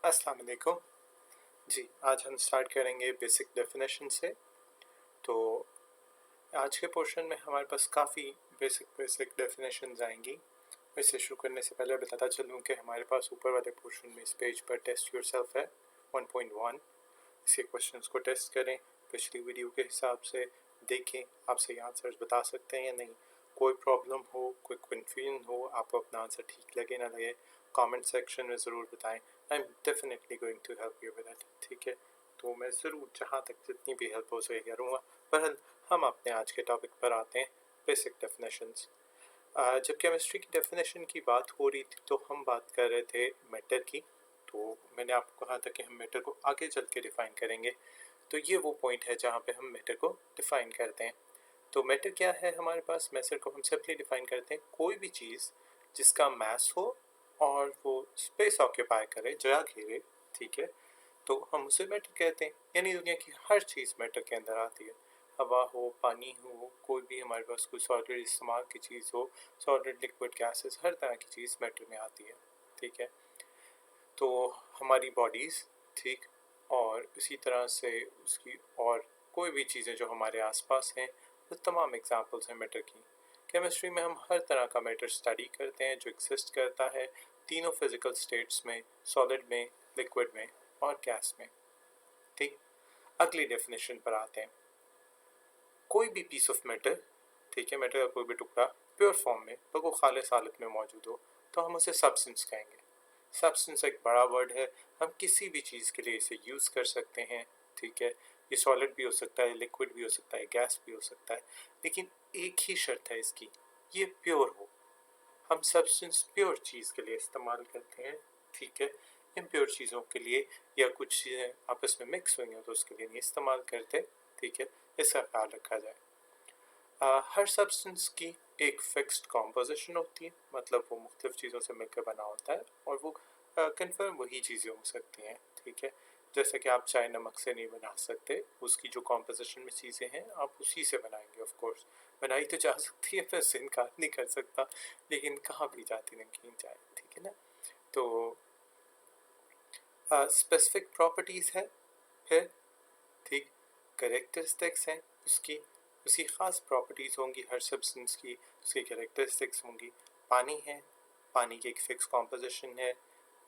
अस्सलाम वालेकुम जी। आज हम स्टार्ट करेंगे बेसिक डेफिनेशन से। तो आज के पोर्शन में हमारे पास काफ़ी बेसिक डेफिनेशंस आएंगी। वैसे शुरू करने से पहले बताता चलूँ कि हमारे पास ऊपर वाले पोर्शन में इस पेज पर टेस्ट योरसेल्फ है 1.1। इसे क्वेश्चंस को टेस्ट करें, पिछली वीडियो के हिसाब से देखें, आप सही आंसर्स बता सकते हैं या नहीं। कोई प्रॉब्लम हो, कोई कन्फ्यूजन हो, आपको अपना आंसर ठीक लगे ना लगे, कमेंट सेक्शन में ज़रूर बताएं। I am definitely going to help you with it. ठीक है, तो मैं ज़रूर जहाँ तक जितनी भी हेल्प हो सके करूँगा। पर हम अपने आज के टॉपिक पर आते हैं, बेसिक डेफिनेशंस। जब केमिस्ट्री की डेफिनेशन की बात हो रही थी तो हम बात कर रहे थे मैटर की। तो मैंने आपको कहा था कि हम मैटर को आगे चल के डिफ़ाइन करेंगे। तो ये वो पॉइंट है जहाँ पे हम मैटर को डिफ़ाइन करते हैं। तो मैटर क्या है हमारे पास? मैटर को हम सिंपली डिफ़ाइन करते हैं कोई भी चीज़ जिसका मास हो और वो स्पेस ऑक्यूपाई करे, जगह घेरे। ठीक है, तो हम उसे मैटर कहते हैं। यानी दुनिया की हर चीज़ मैटर के अंदर आती है। हवा हो, पानी हो, कोई भी हमारे पास कोई सॉलिड इस्तेमाल की चीज़ हो, सॉलिड लिक्विड गैसेस, हर तरह की चीज़ मैटर में आती है। ठीक है, तो हमारी बॉडीज़, ठीक, और इसी तरह से उसकी और कोई भी चीज़ें जो हमारे आसपास हैं, वो तमाम एग्जांपल्स हैं मैटर की। केमिस्ट्री में हम हर तरह का मैटर स्टडी करते हैं जो एग्जिस्ट करता है तीनों फिजिकल स्टेट्स में, सॉलिड में, लिक्विड में और गैस में। ठीक, अगली डेफिनेशन पर आते हैं। कोई भी पीस ऑफ मैटर, ठीक है, मैटर का कोई भी टुकड़ा प्योर फॉर्म में, तो वो खालिस हालत में मौजूद हो, तो हम उसे सब्सटेंस कहेंगे। सब्सटेंस एक बड़ा वर्ड है, हम किसी भी चीज़ के लिए इसे यूज़ कर सकते हैं। ठीक है, ये सॉलिड भी हो सकता है, लिक्विड भी हो सकता है, गैस भी हो सकता है, लेकिन एक ही शर्त है इसकी, ये प्योर हो। हम सब्सटेंस प्योर चीज़ के लिए इस्तेमाल करते हैं। ठीक है, इम्प्योर चीज़ों के लिए या कुछ चीज़ें आपस में मिक्स हुई हैं तो उसके लिए नहीं इस्तेमाल करते। ठीक है, इसका ख्याल रखा जाए। हर सब्सटेंस की एक फिक्स्ड कॉम्पोजिशन होती है, मतलब वो मुख्तलिफ चीज़ों से मिलकर बना होता है और वो कन्फर्म वही चीज़ें हो सकती हैं। ठीक है, जैसे कि आप चाय नमक से नहीं बना सकते, उसकी जो कॉम्पोजिशन में चीज़ें हैं आप उसी से बनाएंगे। ऑफ कोर्स बनाई तो जा सकती है, मैं उससे इनकार नहीं कर सकता, लेकिन कहाँ भी जाती नमकीन चाय। ठीक है ना, तो स्पेसिफिक प्रॉपर्टीज़ है फिर। ठीक, करेक्टरिस्टिक्स हैं उसकी, उसकी ख़ास प्रॉपर्टीज़ होंगी हर सब्सटेंस की, उसकी करेक्टरिस्टिक्स होंगी। पानी है, पानी की एक फ़िक्स कॉम्पोजिशन है,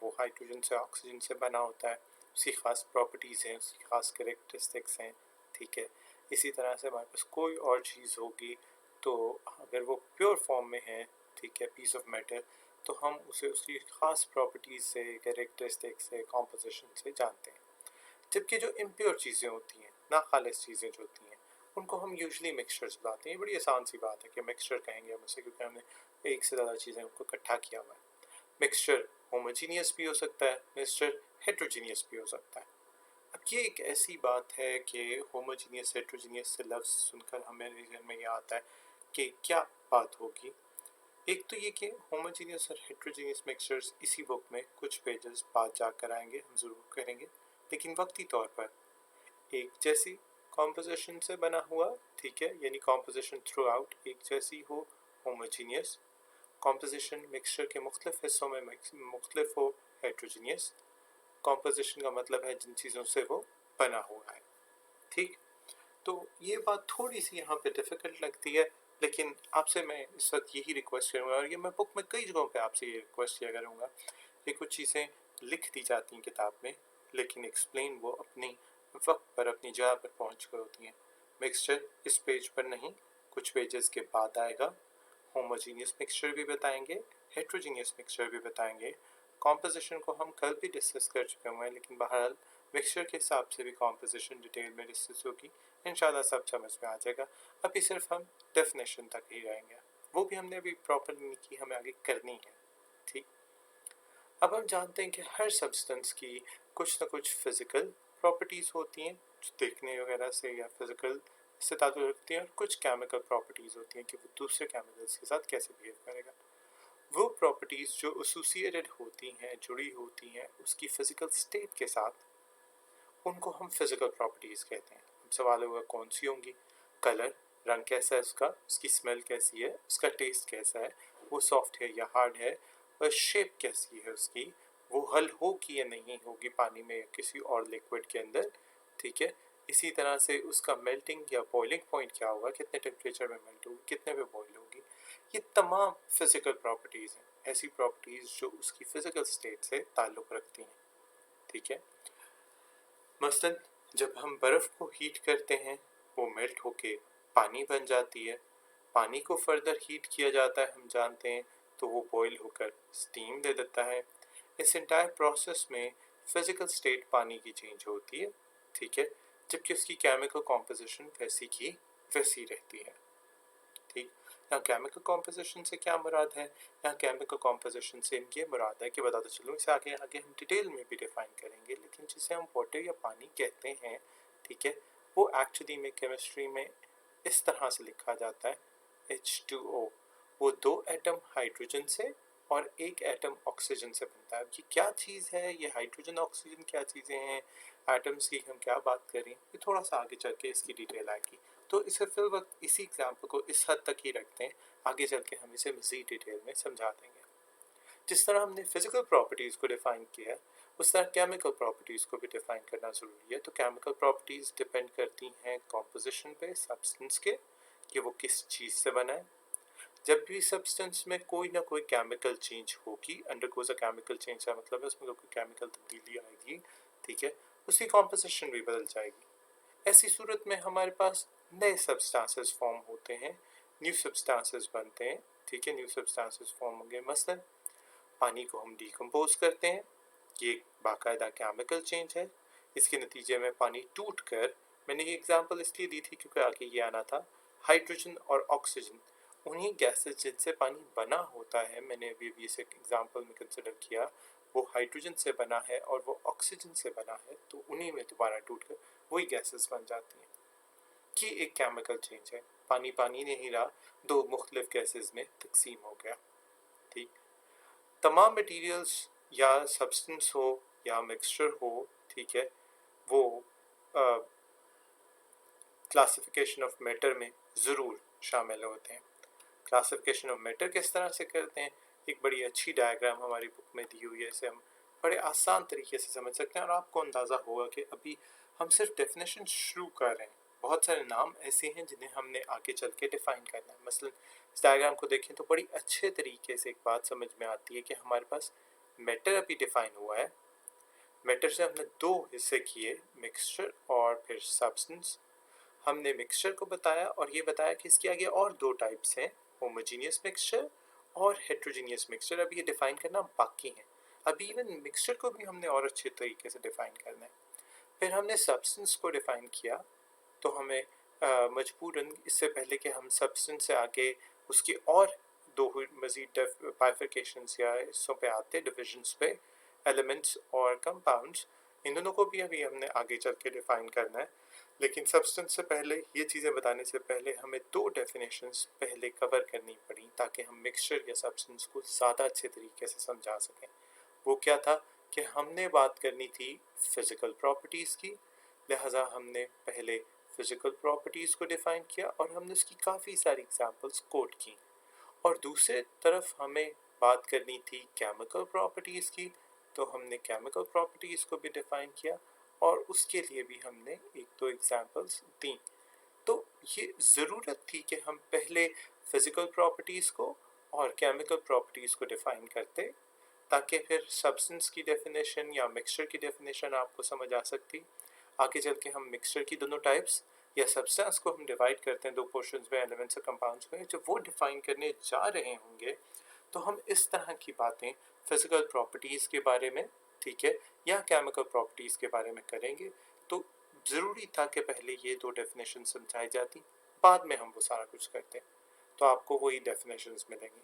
वो हाइड्रोजन से ऑक्सीजन से बना होता है, उसकी ख़ास प्रॉपर्टीज़ हैं, उसकी ख़ास करेक्टरिस्टिक्स हैं। ठीक है, इसी तरह से हमारे पास कोई और चीज़ होगी तो अगर वो प्योर फॉर्म में है, ठीक है, पीस ऑफ मैटर, तो हम उसे उसकी ख़ास प्रॉपर्टीज़ से, करेक्टरिस्टिक्स से, कॉम्पोजिशन से जानते हैं। जबकि जो इम्प्योर चीज़ें होती हैं, ना खालिस चीज़ें जो होती हैं, उनको हम यूजुअली मिक्सचर्स बुलाते हैं। ये बड़ी आसान सी बात है कि मिक्सचर कहेंगे हम उसे, क्योंकि हमने एक से ज़्यादा चीज़ें उनको इकट्ठा किया हुआ है। मिक्सचर होमोजीनियस भी हो सकता है, मिक्सचर हेट्रोजीनियस भी हो सकता है। अब ये एक ऐसी बात है कि होमोजीनियस हेट्रोजीनियस से लफ्ज़ सुनकर हमें जहन में ये आता है कि क्या बात होगी। एक तो ये कि होमोजीनियस और हेट्रोजीनियस मिक्सचर्स इसी बुक में कुछ पेजेस बाद जाकर आएंगे, हम ज़रूर करेंगे, लेकिन वक्ती तौर पर एक जैसी कॉम्पोजिशन से बना हुआ। ठीक है, यानी कॉम्पोजिशन थ्रू आउट एक जैसी हो, होमोजीनियस। कॉम्पोजिशन मिक्सचर के मुख्तलिफ हिस्सों में मुख्तलिफ हो, हेट्रोजीनियस। कॉम्पोजिशन का मतलब है जिन चीज़ों से वो बना हुआ है। ठीक, तो ये बात थोड़ी सी यहाँ पे डिफ़िकल्ट लगती है, लेकिन आपसे मैं इस वक्त यही रिक्वेस्ट करूँगा, और ये मैं बुक में कई जगहों पे आपसे ये रिक्वेस्ट किया करूँगा कि कुछ चीज़ें लिख दी जाती हैं किताब में, लेकिन एक्सप्लेन वो अपनी वक्त पर अपनी जगह पर पहुँच कर होती हैं। मिक्सचर इस पेज पर नहीं, कुछ पेजेस के बाद आएगा। होमोजीनियस मिक्सचर भी बताएंगे, हेट्रोजीनियस मिक्सचर भी बताएंगे। कॉम्पोजिशन को हम कल भी डिस्कस कर चुके हुए हैं, लेकिन बहरहाल मिक्सचर के हिसाब से भी कॉम्पोजिशन डिटेल में डिस्कस होगी। इंशाल्लाह सब समझ में आ जाएगा। अभी सिर्फ हम डेफिनेशन तक ही रहेंगे, वो भी हमने अभी प्रॉपर नहीं की, हमें आगे करनी है। ठीक, अब हम जानते हैं कि हर सब्सटेंस की कुछ ना कुछ फिज़िकल प्रॉपर्टीज़ होती हैं जो देखने वगैरह से या फिज़िकल से ताल्लुक़ रखती हैं, और कुछ केमिकल प्रॉपर्टीज़ होती हैं कि वो दूसरे केमिकल्स के साथ कैसे बिहेव करेगा। वो प्रॉपर्टीज़ जो एसोसिएटेड होती हैं, जुड़ी होती हैं उसकी फ़िज़िकल स्टेट के साथ, उनको हम फिज़िकल प्रॉपर्टीज़ कहते हैं। अब सवाल होगा कौन सी होंगी? कलर, रंग कैसा है उसका, उसकी स्मेल कैसी है, उसका टेस्ट कैसा है, वो सॉफ्ट है या हार्ड है, और शेप कैसी है उसकी, वो हल होगी या नहीं होगी पानी में या किसी और लिक्विड के अंदर, ठीक है। इसी तरह से उसका मेल्टिंग या बॉइलिंग पॉइंट क्या होगा, कितने टेम्परेचर में मेल्ट होगी, कितने पे बॉइल होगी, ये तमाम फिजिकल प्रॉपर्टीज़ हैं, ऐसी प्रॉपर्टीज़ जो उसकी फिजिकल स्टेट से ताल्लुक़ रखती हैं, ठीक है। मसलन जब हम बर्फ़ को हीट करते हैं वो मेल्ट होके पानी बन जाती है, पानी को फर्दर हीट किया जाता है हम जानते हैं, तो वो बॉयल होकर स्टीम दे देता है। इस एंटायर प्रोसेस में फिजिकल स्टेट पानी की चेंज होती है, ठीक है, जबकि उसकी केमिकल कॉम्पोजिशन वैसी की वैसी रहती है, ठीक। यहाँ केमिकल कॉम्पोजिशन से क्या मुराद है, यहाँ केमिकल कॉम्पोजिशन से ये मुराद है कि बताते चलूँ, इसे आगे आगे हम डिटेल में भी डिफाइन करेंगे, लेकिन जिसे हम वाटर या पानी कहते हैं, ठीक है, वो एक्चुअली में केमिस्ट्री में इस तरह से लिखा जाता है H2O। वो दो एटम हाइड्रोजन से और एक एटम ऑक्सीजन से बनता है। अब ये क्या चीज़ है, ये हाइड्रोजन ऑक्सीजन क्या चीज़ें हैं, एटम्स की हम क्या बात करें, ये थोड़ा सा आगे चल के इसकी डिटेल आएगी। तो इसे फिल वक्त इसी एग्जाम्पल को इस हद तक ही रखते हैं, आगे चल के हम इसे मज़ीद डिटेल में समझा देंगे। जिस तरह हमने फिजिकल प्रॉपर्टीज़ को डिफ़ाइन किया है, उस तरह केमिकल प्रॉपर्टीज़ को भी डिफ़ाइन करना ज़रूरी है। तो केमिकल प्रॉपर्टीज़ डिपेंड करती हैं कॉम्पोजिशन पे, सब्सटेंस के, कि वो किस चीज़ से बना है। जब भी सब्सटेंस में कोई ना कोई केमिकल चेंज होगी, अंडरगोज अ केमिकल चेंज का मतलब है उसमें कोई केमिकल तब्दीली आएगी, ठीक है, उसकी कॉम्पोजिशन भी बदल जाएगी। ऐसी सूरत में हमारे पास नए सब्सटेंसेस फॉर्म होते हैं, न्यू सब्सटेंसेस बनते हैं, ठीक है, न्यू सब्सटेंसेस फॉर्म होंगे। मसलन पानी को हम डिकम्पोज करते हैं, ये एक बाकायदा केमिकल चेंज है, इसके नतीजे में पानी टूट कर, मैंने ये एग्जांपल इसलिए दी थी क्योंकि आगे ये आना था, हाइड्रोजन और ऑक्सीजन उन्हीं गैसेस जिनसे पानी बना होता है, मैंने अभी इसे एग्जांपल में कंसिडर किया, वो हाइड्रोजन से बना है और वो ऑक्सीजन से बना है, तो उन्हीं में दोबारा टूट कर वही गैसेस बन जाती हैं। कि एक केमिकल चेंज है, पानी पानी नहीं रहा, दो मुख्तलिफ गैसेस में तकसीम हो गया, ठीक। तमाम मटेरियल्स या सब्सटेंस हो या मिक्सचर हो, ठीक है, वो क्लासिफिकेशन ऑफ मैटर में ज़रूर शामिल होते हैं। क्लासिफिकेशन ऑफ मैटर किस तरह से करते हैं, एक बड़ी अच्छी डायग्राम हमारी बुक में दी हुई है, इसे हम बड़े आसान तरीके से समझ सकते हैं और आपको अंदाज़ा होगा कि अभी हम सिर्फ डेफिनेशन शुरू कर रहे हैं। बहुत सारे नाम ऐसे हैं जिन्हें हमने आगे चल के डिफ़ाइन करना है। मसलन इस डायग्राम को देखें तो बड़ी अच्छे तरीके से एक बात समझ में आती है कि हमारे पास मैटर अभी डिफ़ाइन हुआ है, मैटर से हमने दो हिस्से किए, मिक्सचर और फिर सब्सटेंस। हमने मिक्सचर को बताया और ये बताया कि इसके आगे और दो टाइप्स हैं, होमोजीनियस मिक्सचर और हेट्रोजीनियस मिक्सचर। अभी ये डिफ़ाइन करना बाकी है, अभी इवन मिक्सचर को भी हमने और अच्छे तरीके से डिफ़ाइन करना है। फिर हमने सब्सटेंस को डिफ़ाइन किया, तो हमें मजबूरन इससे पहले कि हम सब्सटेंस से आगे उसकी और दो मज़ीद बाइफिकेशंस या हिस्सों पे आते, डिविजन्स पे, एलिमेंट्स और कंपाउंड्स, इन दोनों को भी अभी हमने आगे चल के डिफ़ाइन करना है। लेकिन सब्सटेंस से पहले, ये चीज़ें बताने से पहले हमें दो डेफिनेशंस पहले कवर करनी पड़ी ताकि हम मिक्सचर या सब्सटेंस को ज़्यादा अच्छे तरीके से समझा सकें। वो क्या था कि हमने बात करनी थी फिज़िकल प्रॉपर्टीज़ की, लिहाजा हमने पहले फिज़िकल प्रॉपर्टीज़ को डिफ़ाइन किया और हमने उसकी काफ़ी सारी एग्जांपल्स कोट की। और दूसरे तरफ हमें बात करनी थी केमिकल प्रॉपर्टीज़ की, तो हमने केमिकल प्रॉपर्टीज़ को भी डिफ़ाइन किया और उसके लिए भी हमने एक दो एग्जांपल्स दी। तो ये ज़रूरत थी कि हम पहले फिज़िकल प्रॉपर्टीज़ को और केमिकल प्रॉपर्टीज़ को डिफ़ाइन करते, ताकि फिर सब्सटेंस की डेफिनेशन या मिक्सचर की डेफिनेशन आपको समझ आ सकती। आगे चल के हम मिक्सचर की दोनों टाइप्स या सब्सटेंस को हम डिवाइड करते हैं दो पोर्शंस में, एलिमेंट्स और कंपाउंड्स में, जब वो डिफाइन करने जा रहे होंगे तो हम इस तरह की बातें फिजिकल प्रॉपर्टीज़ के बारे में, ठीक है, या केमिकल प्रॉपर्टीज़ के बारे में करेंगे। तो ज़रूरी था कि पहले ये दो डेफिनेशन समझाई जाती, बाद में हम वो सारा कुछ करते, तो आपको वही डेफिनेशंस मिलेंगी।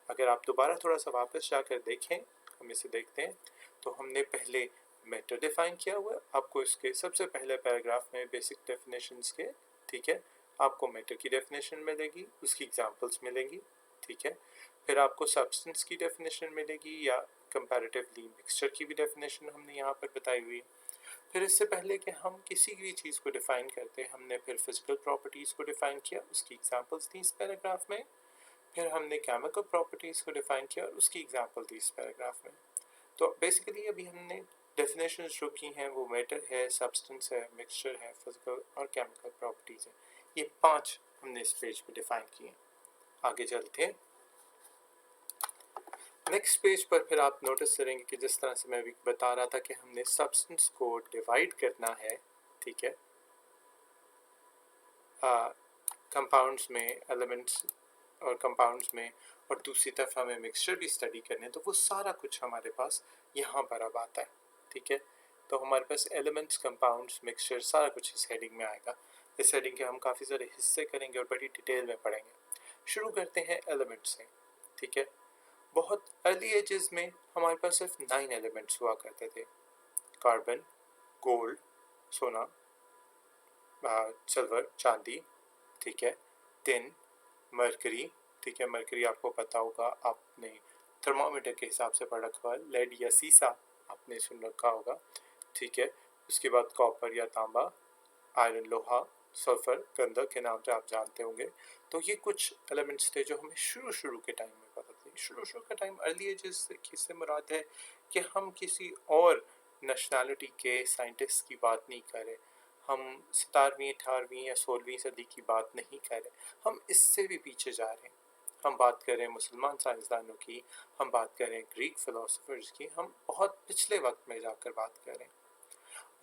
अगर आप दोबारा थोड़ा सा वापस जाकर देखें, हम इसे देखते हैं, तो हमने पहले मैटर डिफाइन किया हुआ है, आपको इसके सबसे पहले पैराग्राफ में बेसिक डेफिनेशंस के, ठीक है, आपको मैटर की डेफिनेशन मिलेगी, उसकी एग्जांपल्स मिलेंगी, ठीक है। फिर आपको सब्सटेंस की डेफिनेशन मिलेगी या कंपैरेटिवली मिक्सचर की भी डेफिनेशन हमने यहाँ पर बताई हुई है। फिर इससे पहले कि हम किसी भी चीज़ को डिफाइन करते, हमने फिर फिजिकल प्रॉपर्टीज़ को डिफाइन किया, उसकी एग्जांपल्स दी इस पैराग्राफ में। फिर हमने केमिकल प्रॉपर्टीज़ को डिफाइन किया और उसकी एग्जांपल दी इस पैराग्राफ में। तो बेसिकली अभी हमने डेफिनेशंस जो की हैं वो मैटर है, सब्सटेंस है, मिक्सचर है, फिजिकल और केमिकल प्रॉपर्टीज है। ये 5 हमने इस पेज पे डिफाइन किए। आगे चलते हैं नेक्स्ट पेज पर। फिर आप नोटिस करेंगे कि जिस तरह से मैं अभी बता रहा था कि हमने सब्सटेंस को डिवाइड करना है, ठीक है, कंपाउंड्स में, एलिमेंट्स और कंपाउंड्स में, और दूसरी तरफ हमें मिक्सचर भी स्टडी करने हैं, तो वो सारा कुछ हमारे पास यहाँ पर अब आता है, ठीक है। तो हमारे पास एलिमेंट्स, कंपाउंड्स, मिक्सचर सारा कुछ इस हेडिंग में आएगा। इस हेडिंग के हम काफ़ी सारे हिस्से करेंगे और बड़ी डिटेल में पढ़ेंगे। शुरू करते हैं एलिमेंट से, ठीक है। बहुत अर्ली एजेस में हमारे पास सिर्फ 9 एलिमेंट्स हुआ करते थे। कार्बन, गोल्ड, सोना, सिल्वर, चांदी, ठीक है, टिन, मरकरी, ठीक है, मरकरी आपको पता होगा, आपने थर्मामीटर के हिसाब से पढ़ रखा है, लेड या सीसा आपने सुन रखा होगा, ठीक है। उसके बाद कॉपर या तांबा, आयरन लोहा, सल्फर गंधक के नाम से आप जानते होंगे। तो ये कुछ एलिमेंट्स थे जो हमें शुरू के टाइम में पता थे। शुरू का टाइम अर्ली एजेस से मुराद है कि हम किसी और नेशनैलिटी के साइंटिस्ट की बात नहीं कर रहे, हम 17वीं 18वीं या 16वीं सदी की बात नहीं कर रहे, हम इससे भी पीछे जा रहे हैं। हम बात कर रहे हैं मुसलमान साइंसदानों की, हम बात कर रहे हैं ग्रीक फिलोसोफर्स की, हम बहुत पिछले वक्त में जाकर बात कर रहे हैं।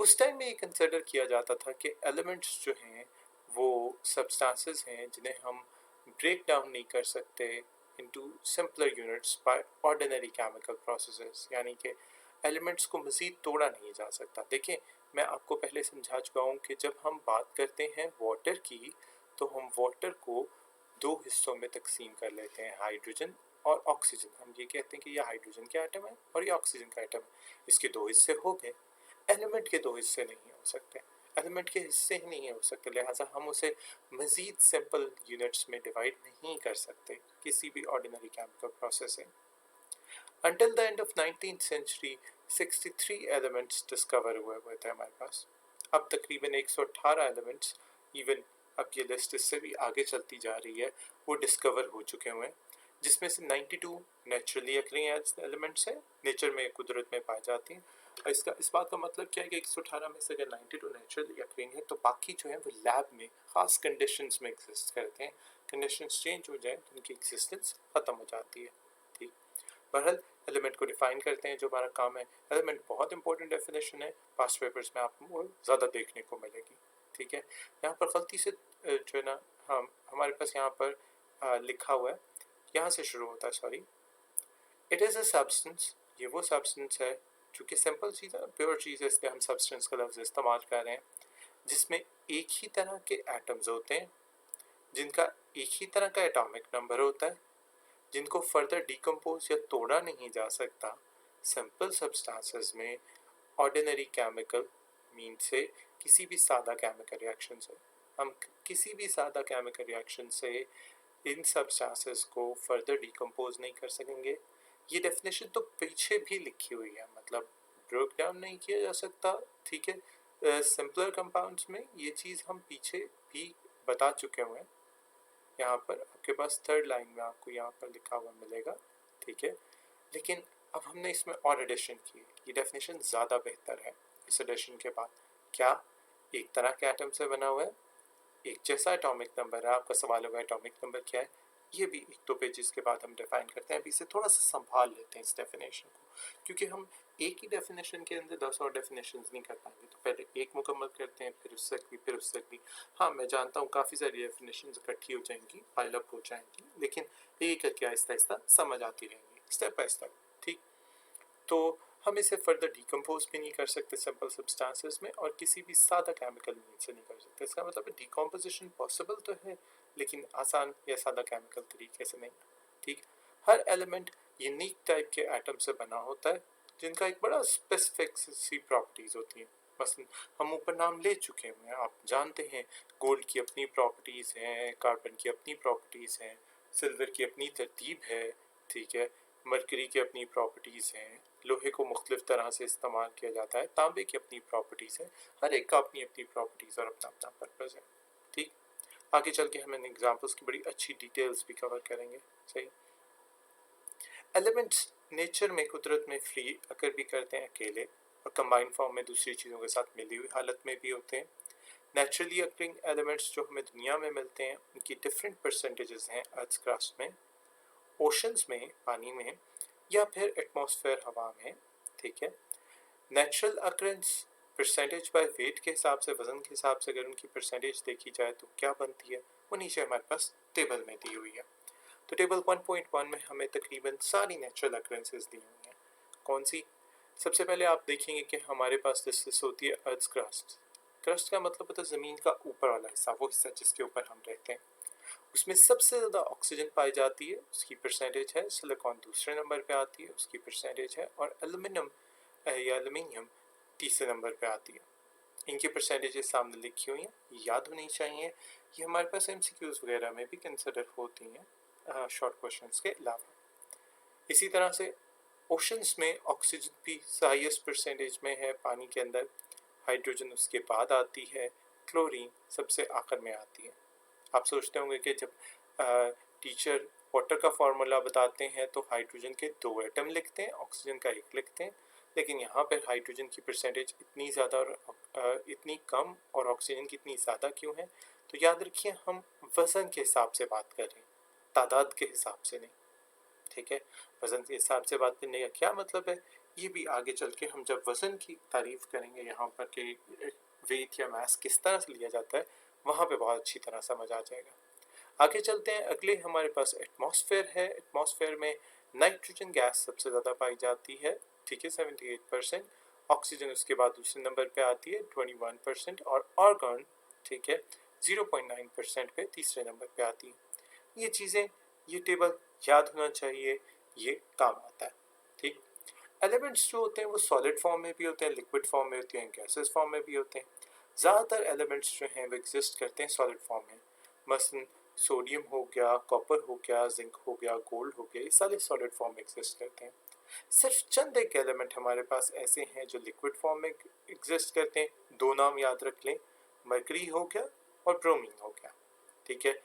उस टाइम में ये कंसिडर किया जाता था कि एलिमेंट्स जो हैं वो सब्सटेंसेस हैं जिन्हें हम ब्रेक डाउन नहीं कर सकते into simpler units by ordinary chemical processes, यानी कि एलिमेंट्स को मज़ीद तोड़ा नहीं जा सकता। देखें, मैं आपको पहले समझा चुका हूँ कि जब हम बात करते हैं वाटर की, तो हम वाटर को 2 हिस्सों में तकसीम कर लेते हैं, हाइड्रोजन और ऑक्सीजन। हम ये कहते हैं कि यह हाइड्रोजन का एटम है और ये ऑक्सीजन का एटम है। इसके 2 हिस्से हो गए। एलिमेंट के 2 हिस्से नहीं हो सकते, एलिमेंट के हिस्से ही नहीं हो सकते, लिहाजा हम उसे मज़ीद सिंपल यूनिट्स में डिवाइड नहीं कर सकते किसी भी ऑर्डिनरी केमिकल प्रोसेस से। Until the end of 19th century 63 elements discover हुए थे हमारे पास। अब तकरीबन 118 एलिमेंट्स, इवन अब ये लिस्ट इससे भी आगे चलती जा रही है, वो डिस्कवर हो चुके हुए हैं, जिसमें से 92 नेचुरली अकरिंग एलिमेंट्स हैं, नेचर में, कुदरत में पाए जाती हैं। इसका इस बात का मतलब क्या है कि 118 में से अगर 92 नेचुरली अकरिंग है, तो बाकी जो है वो लैब में खास कंडीशंस में एग्जिस्ट करते हैं। कंडीशंस चेंज हो जाए तो उनकी एग्जिस्टेंस ख़त्म हो जाती है, ठीक। बहरहाल एलिमेंट को डिफाइन करते हैं, जो हमारा काम है। एलिमेंट बहुत इंपॉर्टेंट डेफिनेशन है, पास्ट पेपर्स में आपको ज़्यादा देखने को मिलेगी, ठीक है। यहाँ पर गलती से जो है ना, हम हमारे पास यहाँ पर लिखा हुआ है, यहाँ से शुरू होता है, sorry. It is a substance, ये वो सब्सटेंस है जो कि सिंपल चीज़ है, प्योर चीज़ है, इसलिए हम सब्सटेंस का लफ्ज़ इस्तेमाल कर रहे हैं, जिसमें एक ही तरह के एटम्स होते हैं, जिनका एक ही तरह का एटॉमिक नंबर होता है, जिनको फर्दर डिकम्पोज या तोड़ा नहीं जा सकता। सिंपल सब्सटेंसेस में ऑर्डिनरी केमिकल मीन से किसी भी सादा केमिकल रिएक्शन से, हम किसी भी सादा केमिकल रिएक्शन से इन सब्सटेंसेस को फर्दर डिकम्पोज नहीं कर सकेंगे। ये डेफिनेशन तो पीछे भी लिखी हुई है, मतलब ब्रेक डाउन नहीं किया जा सकता, ठीक है। सिंपलर कंपाउंड्स में ये चीज़ हम पीछे भी बता चुके हुए हैं। यहाँ पर आपके पास 3rd लाइन में आपको यहाँ पर लिखा हुआ मिलेगा, ठीक है। लेकिन अब हमने इसमें और एडिशन की, ये डेफिनेशन ज़्यादा बेहतर है। इस एडिशन के बाद क्या एक तरह के एटम से बना हुआ है, एक जैसा एटॉमिक नंबर है। आपका सवाल होगा एटॉमिक नंबर क्या है, ये भी 1-2 पेजेस के बाद हम डिफाइन करते हैं। अभी इसे थोड़ा सा संभाल लेते हैं इस डेफिनेशन को, क्योंकि हम एक ही डेफिनेशन के अंदर 10 और डेफिनेशन नहीं कर पाएंगे। तो पहले एक मुकम्मल करते हैं, फिर उससे भी, फिर उससे भी। हाँ, मैं जानता हूँ काफ़ी सारी डेफिनेशन इकट्ठी हो जाएंगी, पाइल अप हो जाएंगी, लेकिन एक करके आहिस्ता आहिस्ता समझ आती रहेंगी, स्टेप बाय स्टेप, ठीक। तो हम इसे फर्दर डिकम्पोज भी नहीं कर सकते सिंपल सब्सटेंसेस में, और किसी भी सादा केमिकल मीन से नहीं कर सकते। इसका मतलब डिकम्पोजिशन पॉसिबल तो है, लेकिन आसान या सादा केमिकल तरीके से नहीं, ठीक। हर एलिमेंट यूनिक टाइप के एटम से बना होता है, जिनका एक बड़ा स्पेसिफिक सी प्रॉपर्टीज होती हैं। मसलन हम ऊपर नाम ले चुके हैं, आप जानते हैं, गोल्ड की अपनी प्रॉपर्टीज़ हैं, कार्बन की अपनी प्रॉपर्टीज़ हैं, सिल्वर की अपनी तरतीब है, ठीक है, मरकरी की अपनी प्रॉपर्टीज़ हैं, लोहे को मुख्तलिफ तरह से इस्तेमाल किया जाता है, तांबे की अपनी प्रॉपर्टीज़ है, हर एक का अपनी अपनी प्रॉपर्टीज़ और अपना अपना पर्पज़ है, ठीक। आगे चल के हम एग्जाम्पल्स की बड़ी अच्छी डिटेल्स भी कवर करेंगे, सही। एलिमेंट्स नेचर में, कुदरत में फ्री अकर भी करते हैं अकेले और कंबाइंड फॉर्म में दूसरी चीज़ों के साथ मिली हुई हालत में भी होते हैं। नेचुरली अकरिंग एलिमेंट्स जो हमें दुनिया में मिलते हैं उनकी डिफरेंट परसेंटेजेस हैं अर्थ क्रस्ट में, ओशंस में पानी में, या फिर एटमॉस्फेयर हवा में। ठीक है, natural occurrence percentage by weight के हिसाब से, वजन के हिसाब से अगर उनकी परसेंटेज देखी जाए तो क्या बनती है, वो नीचे हमारे पास टेबल में दी हुई है। तो टेबल 1.1 में हमें तकरीबन सारी नेचुरल अकरेंसेस दी हुई हैं। कौन सी? सबसे पहले आप देखेंगे कि हमारे पास डिस्कस होती है अर्थ क्रस्ट। क्रस्ट का मतलब होता है ज़मीन का ऊपर वाला हिस्सा, वो हिस्सा जिसके ऊपर हम रहते हैं। उसमें सबसे ज़्यादा ऑक्सीजन पाई जाती है, उसकी परसेंटेज है। सिलिकॉन दूसरे नंबर पे आती है, उसकी परसेंटेज है। और एल्यूमिनियम तीसरे नंबर पे आती है। इनकी परसेंटेजेस सामने लिखी हुई हैं, याद होनी चाहिए। ये हमारे पास MCQs वगैरह में भी कंसिडर होती हैं शॉर्ट क्वेश्चंस के अलावा। इसी तरह से ओशंस में ऑक्सीजन भी हाईएस्ट परसेंटेज में है पानी के अंदर, हाइड्रोजन उसके बाद आती है, क्लोरीन सबसे आखिर में आती है। आप सोचते होंगे कि जब टीचर वाटर का फार्मूला बताते हैं तो हाइड्रोजन के 2 एटम लिखते हैं, ऑक्सीजन का 1 लिखते हैं, लेकिन यहाँ पर हाइड्रोजन की परसेंटेज इतनी ज़्यादा और इतनी कम और ऑक्सीजन की इतनी ज़्यादा क्यों है? तो याद रखिए, हम वज़न के हिसाब से बात कर रहे हैं, तादाद के हिसाब से नहीं। ठीक है, वज़न के हिसाब से बात करने का क्या मतलब है, ये भी आगे चल के हम जब वज़न की तारीफ करेंगे यहाँ पर कि वेट या मास किस तरह से लिया जाता है, वहाँ पे बहुत अच्छी तरह समझ आ जाएगा। आगे चलते हैं, अगले हमारे पास एटमॉस्फेयर है। एटमॉस्फेयर में नाइट्रोजन गैस सबसे ज़्यादा पाई जाती है, ठीक है, 78%। ऑक्सीजन उसके बाद दूसरे नंबर पे आती है 21%, और आर्गन, ठीक है, 0.9% पे तीसरे नंबर पे आती है। ये चीज़ें, ये टेबल याद होना चाहिए, ये काम आता है। ठीक, एलिमेंट्स जो होते हैं वो सॉलिड फॉर्म में भी होते हैं, लिक्विड फॉर्म में होते हैं, गैसेस फॉर्म में भी होते हैं। ज़्यादातर एलिमेंट्स जो हैं वो एग्जिस्ट करते हैं सॉलिड फॉर्म में। मसलन सोडियम हो गया, कॉपर हो गया, जिंक हो गया, गोल्ड हो गया, ये सारे सॉलिड फॉर्म में एग्जिस्ट करते हैं। सिर्फ चंद एक एलिमेंट हमारे पास ऐसे हैं जो लिक्विड फॉर्म में एग्जिस्ट करते हैं। 2 नाम याद रख लें, मरकरी हो गया और ब्रोमीन हो गया। ठीक है,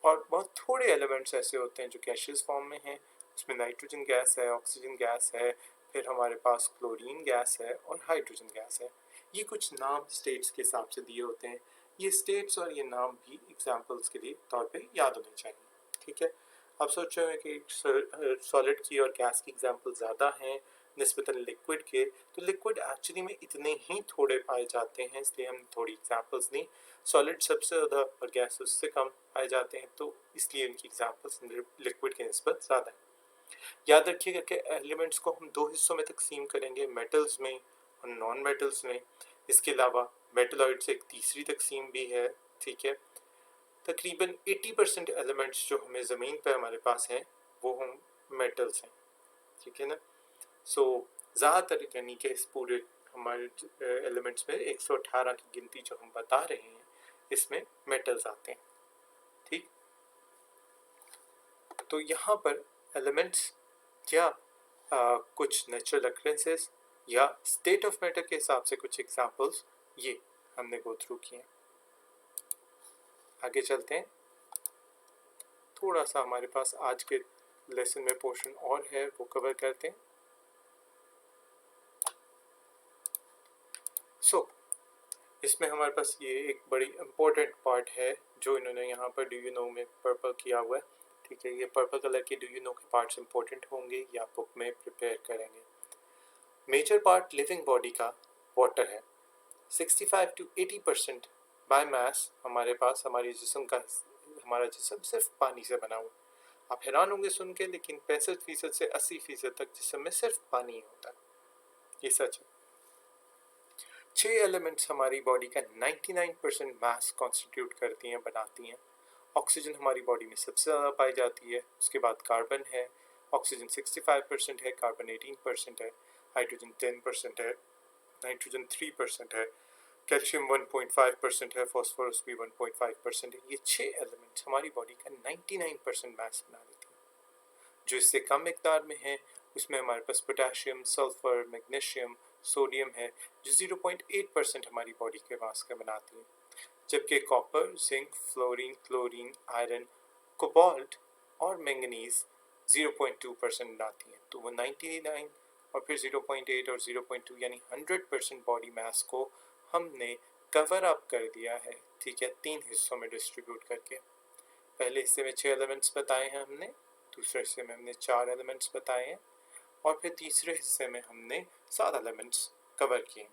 और बहुत थोड़े एलिमेंट्स ऐसे होते हैं जो गैसियस फॉर्म में हैं। उसमें नाइट्रोजन गैस है, ऑक्सीजन गैस है, फिर हमारे पास क्लोरीन गैस है और हाइड्रोजन गैस है। ये कुछ नाम स्टेट्स के हिसाब से दिए होते हैं। ये स्टेट्स और ये नाम भी एग्जाम्पल्स के लिए तौर पे याद होने चाहिए। ठीक है, आप सोच रहे हैं कि सॉलिड की और गैस की एग्जाम्पल ज़्यादा हैं निस्बतन लिक्विड के, तो लिक्विड एक्चुअली में इतने ही थोड़े पाए जाते हैं, इसलिए हम थोड़ी एग्जाम्पल्स दी। सॉलिड सबसे ज़्यादा और गैस उससे कम पाए जाते हैं, तो इसलिए उनकी एग्जाम्पल्स लिक्विड के निस्बत ज़्यादा है। याद रखिएगा कि एलिमेंट्स को हम 2 हिस्सों में तकसीम करेंगे, मेटल्स में और नॉन मेटल्स में। इसके अलावा मेटलॉइड्स एक तीसरी तकसीम भी है। ठीक है, तकरीबन 80% एलिमेंट्स जो हमें ज़मीन पर हमारे पास हैं वो हम मेटल्स हैं। ठीक है ना, सो ज़्यादातर यानी कि इस पूरे हमारे एलिमेंट्स में 118 की गिनती जो हम बता रहे हैं इसमें मेटल्स आते हैं। ठीक, तो यहाँ पर एलिमेंट्स या कुछ नेचुरल अक्रेंसेस या स्टेट ऑफ मैटर के हिसाब से कुछ एग्जांपल्स ये हमने गो थ्रू किए हैं। आगे चलते हैं, थोड़ा सा हमारे पास आज के लेसन में पोर्शन और है, वो कवर करते हैं। इसमें हमारे पास ये एक बड़ी इम्पोर्टेंट पार्ट है जो इन्होंने यहाँ पर डू यू नो में पर्पल किया हुआ है। ठीक है, ये पर्पल कलर के डू यू नो के पार्ट्स इंपॉर्टेंट होंगे, ये आप बुक में प्रिपेयर करेंगे। मेजर पार्ट लिविंग बॉडी का वाटर है। 65 to 80% बाय मास हमारे पास हमारे जिस्म का, हमारा जिस्म सिर्फ पानी से बना हुआ। आप हैरान होंगे सुन के, लेकिन 65% से 80% तक जिस्म में सिर्फ पानी होता है, ये सच है। 6 एलिमेंट्स हमारी बॉडी का 99% मास कॉन्स्टिट्यूट करती हैं, बनाती हैं। ऑक्सीजन हमारी बॉडी में सबसे ज़्यादा पाई जाती है, उसके बाद कार्बन है, ऑक्सीजन 65% है, कार्बन 18% है, हाइड्रोजन 10% है, नाइट्रोजन 3% है, कैल्शियम 1.5% है, फॉस्फोरस भी 1.5% है। ये 6 एलिमेंट्स हमारी बॉडी का 99% मास बना देती हैं। जो इससे कम मिकदार में है उसमें हमारे पास पोटेशियम, सल्फर, मैग्नीशियम, सोडियम है, जो 0.8% हमारी बॉडी के मास का बनाती है। जबकि copper, zinc, fluorine, chlorine, iron, cobalt और मैंगनीज 0.2% आती हैं, तो वो 99 और फिर 0.8 और 0.2 यानी 100% बॉडी मास को हमने कवर अप कर दिया है, ठीक है, 3 हिस्सों में डिस्ट्रीब्यूट करके। पहले हिस्से में 6 एलिमेंट्स बताए हैं हमने, दूसरे हिस्से में हमने 4 एलिमेंट्स बताए हैं और फिर तीसरे हिस्से में हमने 7 एलिमेंट्स कवर किए,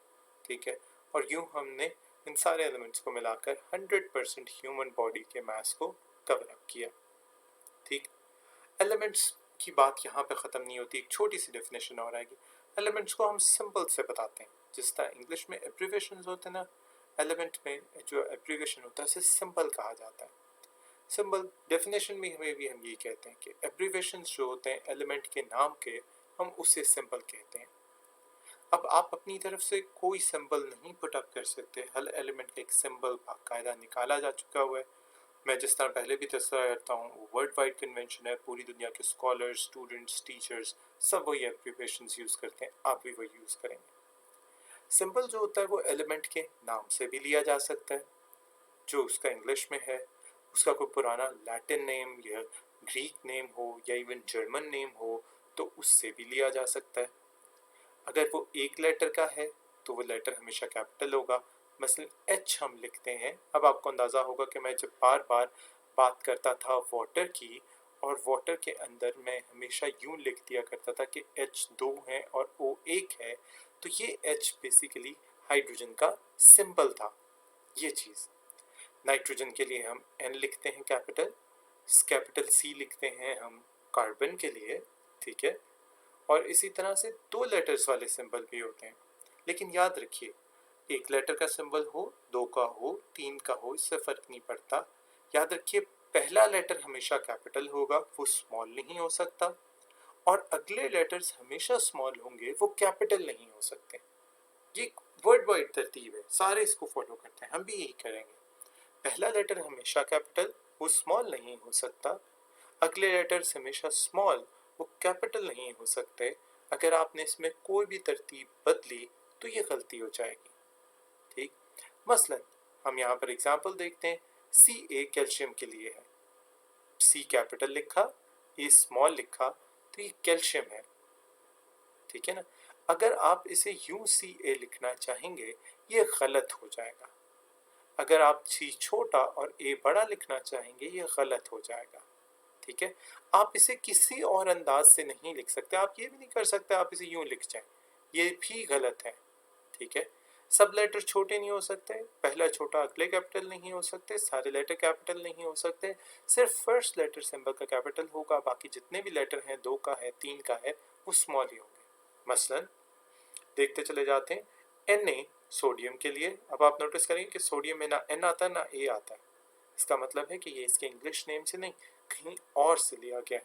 ठीक है। और यूं हमने इन सारे एलिमेंट्स को मिलाकर 100% ह्यूमन बॉडी के मास को कवर अप किया, ठीक। एलिमेंट्स की बात यहाँ पे ख़त्म नहीं होती, एक छोटी सी डेफिनेशन और आएगी। एलिमेंट्स को हम सिंपल से बताते हैं, जिस तरह इंग्लिश में एब्रीविएशंस होते हैं ना, एलिमेंट में जो एब्रीविएशन होता है उसे सिंबल कहा जाता है। सिंबल डेफिनेशन में हमें भी हम ये कहते हैं कि एब्रीविएशंस जो होते हैं एलिमेंट के नाम के, हम उसे सिंबल कहते हैं। अब आप अपनी तरफ से कोई सिंबल नहीं पुट अप कर सकते, हर एलिमेंट का एक सिंबल बाकायदा निकाला जा चुका हुआ है। मैं जिस तरह पहले भी तस्वीर करता हूँ, वो वर्ल्ड वाइड कन्वेंशन है, पूरी दुनिया के स्कॉलर्स, स्टूडेंट्स, टीचर्स सब वही एब्रीविएशंस यूज़ करते हैं, आप भी वही यूज़ करेंगे। सिंबल जो होता है वो एलिमेंट के नाम से भी लिया जा सकता है, जो उसका इंग्लिश में है, उसका कोई पुराना लैटिन नेम या ग्रीक नेम हो या इवन जर्मन नेम हो तो उससे भी लिया जा सकता है। अगर वो एक लेटर का है तो वो लेटर हमेशा कैपिटल होगा, मसलन एच हम लिखते हैं। अब आपको अंदाज़ा होगा कि मैं जब बार बार बात करता था वाटर की, और वाटर के अंदर मैं हमेशा यूं लिख दिया करता था कि एच 2 है और ओ 1 है, तो ये एच बेसिकली हाइड्रोजन का सिंबल था। ये चीज़ नाइट्रोजन के लिए हम एन लिखते हैं कैपिटल सी लिखते हैं हम कार्बन के लिए, ठीक है। और इसी तरह से 2 लेटर्स वाले सिंबल भी होते हैं, लेकिन याद रखिए एक लेटर का सिंबल हो, 2 का हो, 3 का हो, इससे फ़र्क नहीं पड़ता। याद रखिए पहला लेटर हमेशा कैपिटल होगा, वो स्मॉल नहीं हो सकता, और अगले लेटर्स हमेशा स्मॉल होंगे, वो कैपिटल नहीं हो सकते। ये वर्ड वाइड तरतीब है, सारे इसको फॉलो करते हैं, हम भी यही करेंगे। पहला लेटर हमेशा कैपिटल, वो स्मॉल नहीं हो सकता। अगले लेटर्स हमेशा स्मॉल, वो कैपिटल नहीं हो सकते। अगर आपने इसमें कोई भी तरतीब बदली तो ये गलती हो जाएगी, ठीक। मसलन हम यहाँ पर एग्जाम्पल देखते हैं, सी ए कैल्शियम के लिए है, सी कैपिटल लिखा, ए स्मॉल लिखा, तो ये कैल्शियम है, ठीक है ना। अगर आप इसे यू सी ए लिखना चाहेंगे ये गलत हो जाएगा। अगर आप सी छोटा और ए बड़ा लिखना चाहेंगे ये गलत हो जाएगा, ठीक है। आप इसे किसी और अंदाज से नहीं लिख सकते, आप ये भी नहीं कर सकते आप इसे यूं लिख जाएं, ये भी गलत है, ठीक है। सब लेटर छोटे नहीं हो सकते, पहला छोटा अगले कैपिटल नहीं हो सकते, सारे लेटर कैपिटल नहीं हो सकते, सिर्फ फर्स्ट लेटर सिंबल का कैपिटल होगा, बाकी जितने भी लेटर हैं 2 का है 3 का है वो स्मॉल ही होंगे। मसलन देखते चले जाते हैं, Na सोडियम के लिए, अब आप नोटिस करेंगे कि सोडियम में ना N आता है ना A आता है, इसका मतलब है कि ये इसके इंग्लिश नेम से नहीं कहीं और से लिया गया है।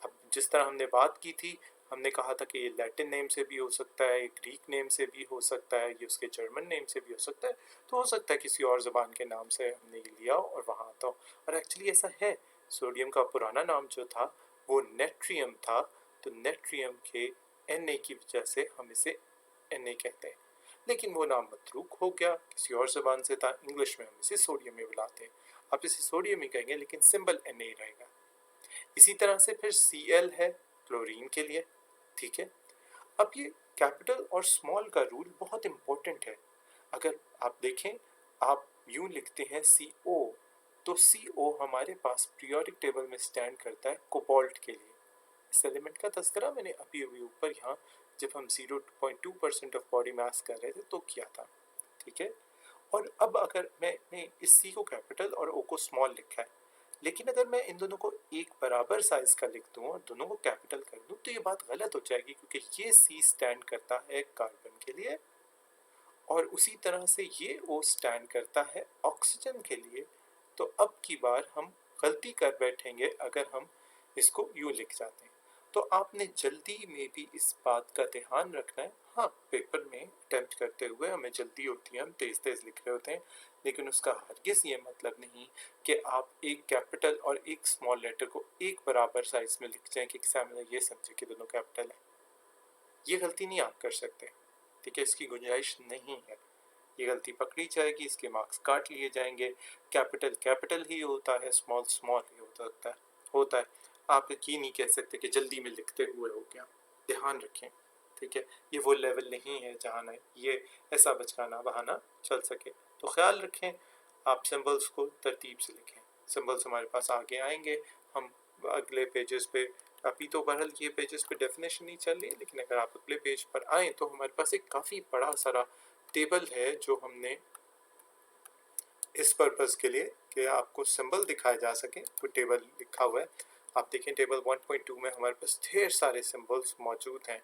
अब जिस तरह हमने बात की थी, हमने कहा था कि ये लैटिन नेम से भी हो सकता है, ग्रीक नेम से भी हो सकता है, ये उसके जर्मन नेम से भी हो सकता है, तो हो सकता है किसी और ज़बान के नाम से हमने ये लिया और वहाँ आता हो। और एक्चुअली ऐसा है, सोडियम का पुराना नाम जो था वो नेट्रियम था, तो नेट्रियम के Na की वजह से हम इसे Na कहते हैं, लेकिन वो नाम मतरूक हो गया, किसी और ज़बान से था, इंग्लिश में हम इसे सोडियम ही बुलाते हैं। आप इसे सोडियम ही कहेंगे लेकिन सिंबल Na ही रहेगा। इसी तरह से फिर Cl है क्लोरीन के लिए, ठीक है। अब ये कैपिटल और स्मॉल का रूल बहुत इंपॉर्टेंट है। अगर आप देखें, आप यूं लिखते हैं CO, तो CO हमारे पास पीरियोडिक टेबल में स्टैंड करता है कोबाल्ट के लिए। इस एलिमेंट का तस्करा मैंने अभी अभी ऊपर यहाँ जब हम 0.2% ऑफ बॉडी मास कर रहे थे तो किया था, ठीक है। और अब अगर मैंने इस C को कैपिटल और O को स्मॉल लिखा है, लेकिन अगर मैं इन दोनों को एक बराबर साइज का लिख दूं और दोनों को कैपिटल कर दूं तो ये बात गलत हो जाएगी, क्योंकि ये C स्टैंड करता है कार्बन के लिए और उसी तरह से ये O स्टैंड करता है ऑक्सीजन के लिए। तो अब की बार हम गलती कर बैठेंगे अगर हम इसको यूं लिख जाते हैं। तो आपने जल्दी में भी इस बात का ध्यान रखना है। हाँ, पेपर में अटेम्प्ट करते हुए हमें जल्दी होती है, हम तेज़ तेज़ लिख रहे होते हैं, लेकिन उसका हरगिज़ ये मतलब नहीं कि आप एक कैपिटल और एक स्मॉल लेटर को एक बराबर साइज में लिख जाएं कि एग्जामिनर ये समझे कि दोनों कैपिटल है। ये गलती नहीं आप कर सकते, ठीक है, इसकी गुंजाइश नहीं है। ये गलती पकड़ी जाएगी, इसके मार्क्स काट लिए जाएंगे। कैपिटल कैपिटल ही होता है, स्मॉल स्मॉल ही होता है। आप ये नहीं कह सकते कि जल्दी में लिखते हुए हो गया, ध्यान रखें। ठीक है, ये वो लेवल नहीं है जहाँ ना ये ऐसा बचकाना बहाना चल सके। तो ख्याल रखें, आप सिंबल्स को तरतीब से लिखें। सिंबल्स हमारे पास आगे आएंगे, हम अगले पेजेस पे, अभी तो बहरहाल ये पेजेस पे डेफिनेशन नहीं चल रही है, लेकिन अगर आप अगले पेज पर आए तो हमारे पास एक काफ़ी बड़ा सारा टेबल है जो हमने इस पर्पज़ के लिए कि आपको सिंबल दिखाए जा सके, तो टेबल लिखा हुआ है। आप देखें टेबल 1.2 में हमारे पास ढेर सारे सिंबल्स मौजूद हैं।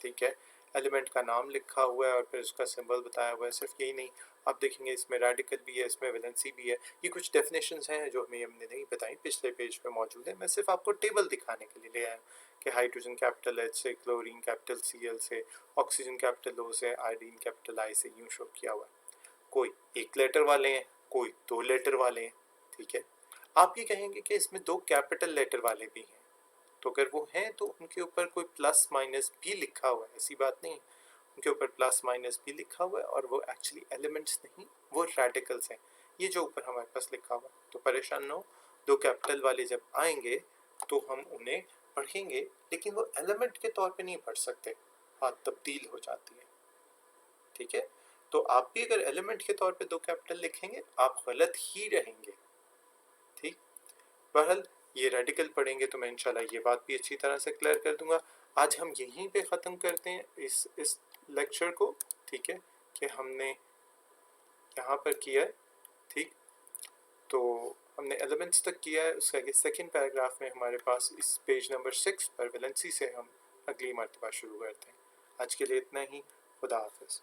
ठीक है, एलिमेंट का नाम लिखा हुआ है और फिर उसका सिंबल बताया हुआ है। सिर्फ यही नहीं, आप देखेंगे इसमें रेडिकल भी है, इसमें वैलेंसी भी है। ये कुछ डेफिनेशंस हैं जो हमने नहीं बताई, पिछले पेज पे मौजूद है। मैं सिर्फ आपको टेबल दिखाने के लिए ले आया कि हाइड्रोजन कैपिटल H से, क्लोरीन कैपिटल Cl से, ऑक्सीजन कैपिटल O से, आयोडीन कैपिटल I से, यूँ शो किया हुआ है। कोई एक लेटर वाले हैं, कोई 2 लेटर वाले हैं। ठीक है, आप ये कहेंगे कि इसमें 2 कैपिटल लेटर वाले भी हैं, तो अगर वो हैं तो उनके ऊपर कोई प्लस माइनस भी लिखा हुआ है, ऐसी बात नहीं, उनके ऊपर प्लस माइनस भी लिखा हुआ है और वो एक्चुअली एलिमेंट्स नहीं, वो रेडिकल्स हैं, ये जो ऊपर हमारे पास लिखा हुआ है। तो परेशान ना हो, 2 कैपिटल वाले जब आएंगे तो हम उन्हें पढ़ेंगे, लेकिन वो एलिमेंट के तौर पे नहीं पढ़ सकते, बात तब्दील हो जाती है। ठीक है, तो आप भी अगर एलिमेंट के तौर पे 2 कैपिटल लिखेंगे आप गलत ही रहेंगे। ठीक, बहरहाल ये रेडिकल पढ़ेंगे तो मैं इंशाल्लाह ये बात भी अच्छी तरह से क्लियर कर दूंगा। आज हम यहीं पे ख़त्म करते हैं इस लेक्चर को। ठीक है, कि हमने यहाँ पर किया है। ठीक, तो हमने एलिमेंट्स तक किया है, उसके आगे सेकेंड पैराग्राफ में हमारे पास इस पेज नंबर 6 पर वैलेंसी से हम अगली मरतबा शुरू करते हैं। आज के लिए इतना ही, खुदा हाफिज़।